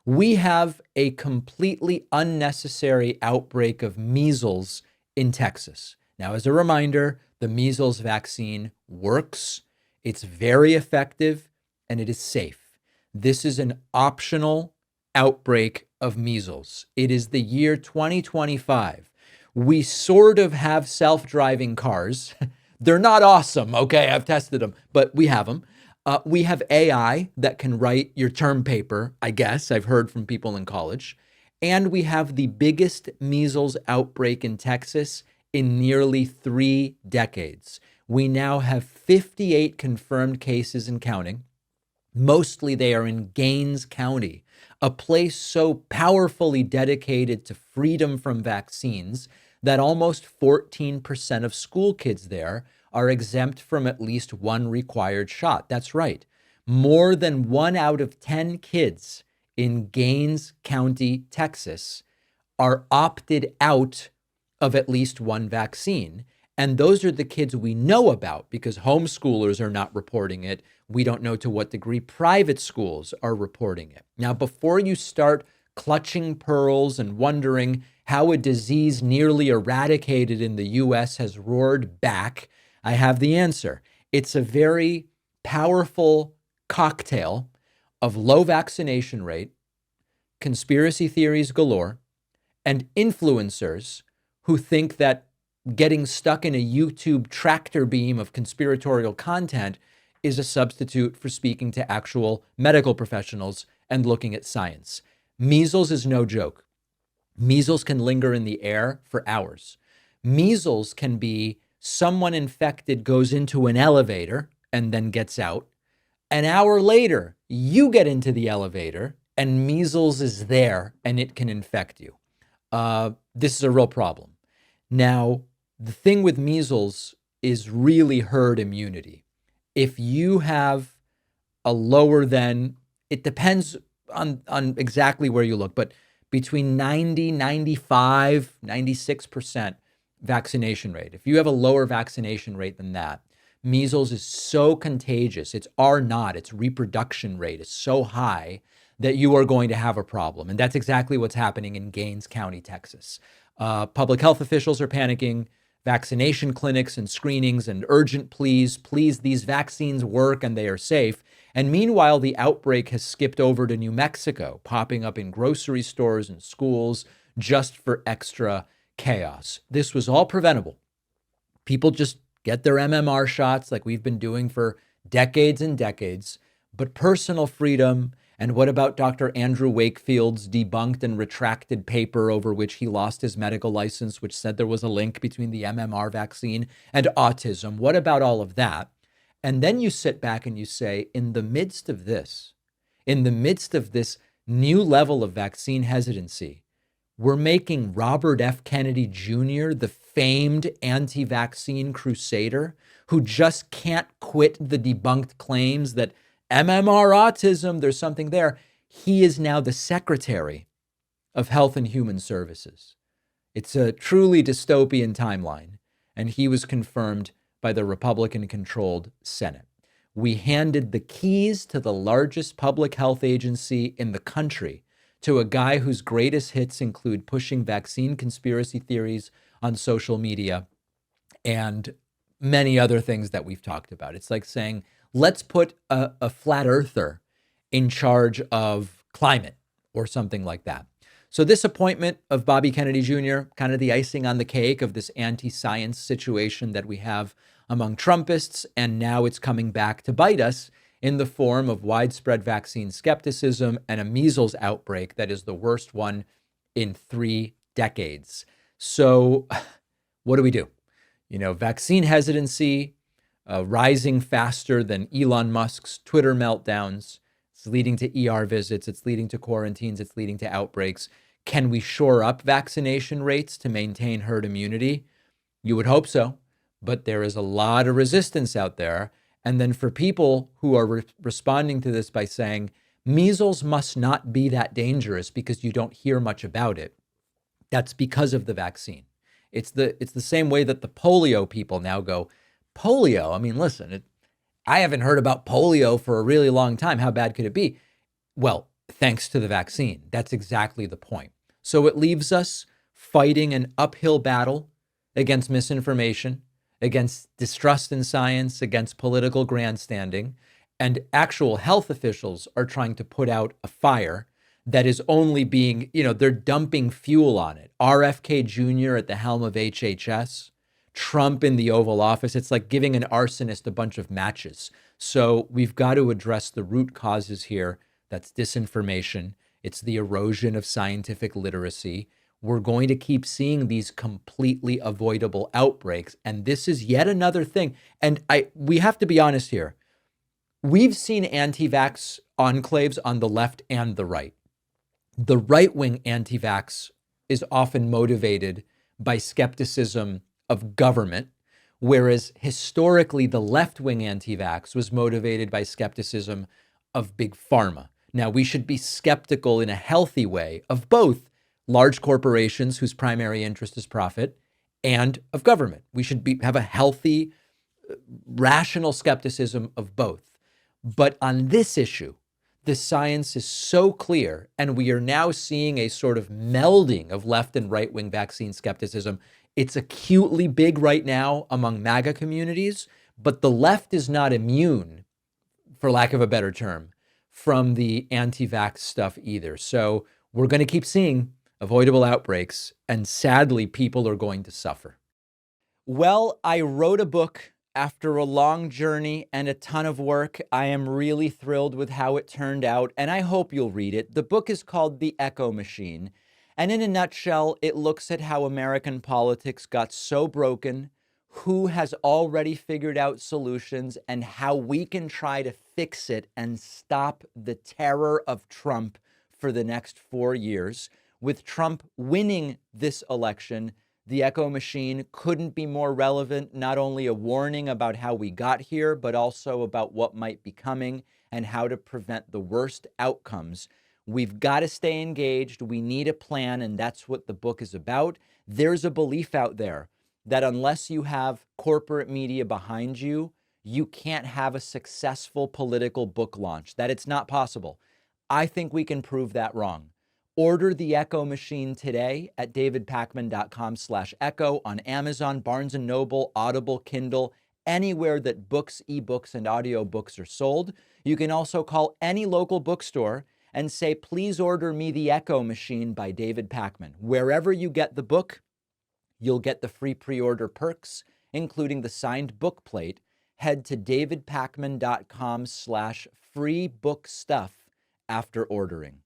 We have a completely unnecessary outbreak of measles in Texas. Now, as a reminder, the measles vaccine works, it's very effective, and it is safe. This is an optional outbreak of measles. It is the year 2025. We sort of have self-driving cars. They're not awesome, okay? I've tested them, but we have them. We have AI that can write your term paper, I guess. I've heard from people in college. And we have the biggest measles outbreak in Texas in nearly 3 decades. We now have 58 confirmed cases and counting. Mostly they are in Gaines County, a place so powerfully dedicated to freedom from vaccines that almost 14% of school kids there are exempt from at least one required shot. That's right. More than 1 out of 10 kids in Gaines County, Texas, are opted out of at least one vaccine. And those are the kids we know about because homeschoolers are not reporting it. We don't know to what degree private schools are reporting it. Now, before you start clutching pearls and wondering how a disease nearly eradicated in the US has roared back, I have the answer. It's a very powerful cocktail of low vaccination rate, conspiracy theories galore, and influencers who think that getting stuck in a YouTube tractor beam of conspiratorial content is a substitute for speaking to actual medical professionals and looking at science. Measles is no joke. Measles can linger in the air for hours. Measles can be someone infected goes into an elevator and then gets out. An hour later, you get into the elevator and measles is there and it can infect you. This is a real problem. Now, the thing with measles is really herd immunity. If you have a lower than, it depends on exactly where you look, but between 90, 95, 96% vaccination rate. If you have a lower vaccination rate than that, measles is so contagious. It's R naught, its reproduction rate is so high that you are going to have a problem. And that's exactly what's happening in Gaines County, Texas. Public health officials are panicking. Vaccination clinics and screenings and urgent pleas, these vaccines work and they are safe. And meanwhile, the outbreak has skipped over to New Mexico, popping up in grocery stores and schools just for extra chaos. This was all preventable. People just get their MMR shots like we've been doing for decades and decades, but personal freedom. And what about Dr. Andrew Wakefield's debunked and retracted paper over which he lost his medical license, which said there was a link between the MMR vaccine and autism? What about all of that? And then you sit back and you say, in the midst of this new level of vaccine hesitancy, we're making Robert F. Kennedy Jr., the famed anti-vaccine crusader, who just can't quit the debunked claims that MMR autism, there's something there. He is now the Secretary of Health and Human Services. It's a truly dystopian timeline, and he was confirmed by the Republican-controlled Senate. We handed the keys to the largest public health agency in the country to a guy whose greatest hits include pushing vaccine conspiracy theories on social media and many other things that we've talked about. It's like saying, let's put a flat earther in charge of climate or something like that. So this appointment of Bobby Kennedy Jr., kind of the icing on the cake of this anti-science situation that we have among Trumpists, and now it's coming back to bite us in the form of widespread vaccine skepticism and a measles outbreak that is the worst one in 3 decades. So what do we do? Vaccine hesitancy, rising faster than Elon Musk's Twitter meltdowns. It's leading to ER visits. It's leading to quarantines. It's leading to outbreaks. Can we shore up vaccination rates to maintain herd immunity? You would hope so, but there is a lot of resistance out there. And then for people who are responding to this by saying, measles must not be that dangerous because you don't hear much about it, that's because of the vaccine. It's the same way that the polio people now go, polio, I mean, listen, I haven't heard about polio for a really long time. How bad could it be? Well, thanks to the vaccine. That's exactly the point. So it leaves us fighting an uphill battle against misinformation, against distrust in science, against political grandstanding, and actual health officials are trying to put out a fire that is only being, they're dumping fuel on it. RFK Jr. at the helm of HHS, Trump in the Oval Office. It's like giving an arsonist a bunch of matches. So we've got to address the root causes here. That's disinformation. It's the erosion of scientific literacy. We're going to keep seeing these completely avoidable outbreaks. And this is yet another thing. And we have to be honest here. We've seen anti-vax enclaves on the left and the right. The right-wing anti-vax is often motivated by skepticism of government, whereas historically the left-wing anti-vax was motivated by skepticism of big pharma. Now, we should be skeptical in a healthy way of both large corporations whose primary interest is profit and of government. We should have a healthy, rational skepticism of both. But on this issue, the science is so clear, and we are now seeing a sort of melding of left and right-wing vaccine skepticism. It's acutely big right now among MAGA communities, but the left is not immune, for lack of a better term, from the anti-vax stuff either. So we're going to keep seeing avoidable outbreaks, and sadly, people are going to suffer. Well, I wrote a book after a long journey and a ton of work. I am really thrilled with how it turned out, and I hope you'll read it. The book is called The Echo Machine, and in a nutshell, it looks at how American politics got so broken, who has already figured out solutions, and how we can try to fix it and stop the terror of Trump for the next 4 years. With Trump winning this election, The Echo Machine couldn't be more relevant, not only a warning about how we got here, but also about what might be coming and how to prevent the worst outcomes. We've got to stay engaged. We need a plan, and that's what the book is about. There's a belief out there that unless you have corporate media behind you, you can't have a successful political book launch, that it's not possible. I think we can prove that wrong. Order The Echo Machine today at davidpakman.com/echo on Amazon, Barnes & Noble, Audible, Kindle, anywhere that books, ebooks, and audiobooks are sold. You can also call any local bookstore and say, please order me The Echo Machine by David Pakman. Wherever you get the book, you'll get the free pre-order perks, including the signed book plate. Head to davidpakman.com/free book stuff after ordering.